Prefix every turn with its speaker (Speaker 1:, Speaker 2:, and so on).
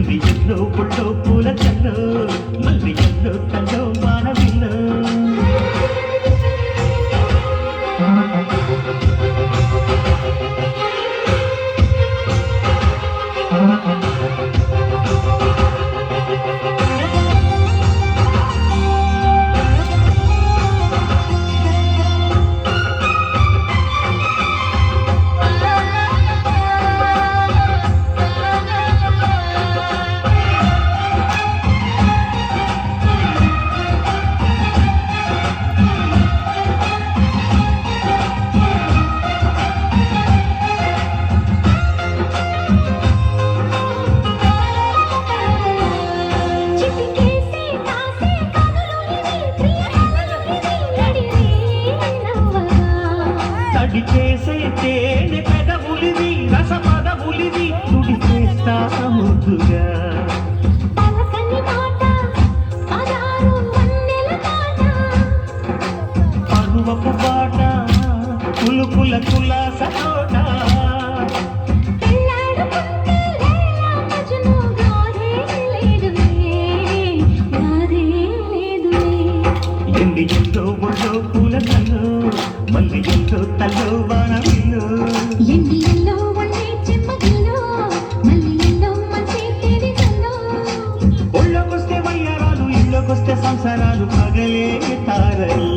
Speaker 1: ఎండి yellow పుట్టో పూల చల్లో మల్లి yellow కల్లో వానవిల్లో చేసే తేనె పెదవులివి రసపదవులివి నుడి చేస్తా ముద్దుగా పరువపు పాట కులుకుల కులాసోట ఎండి ఎంతో ఒళ్ళో పూల కల్లో మల్లి ఎంతో తల్లో వానవిల్లో
Speaker 2: ఎండి ఎల్లో ఒళ్ళే చెమ్మగిల్లో మల్లి ఎల్లో మంచి తేనె చల్లో
Speaker 1: ఒళ్ళోకొస్తే వయ్యారాలు ఇళ్ళోకొస్తే సంసారాలు పగలే తారలు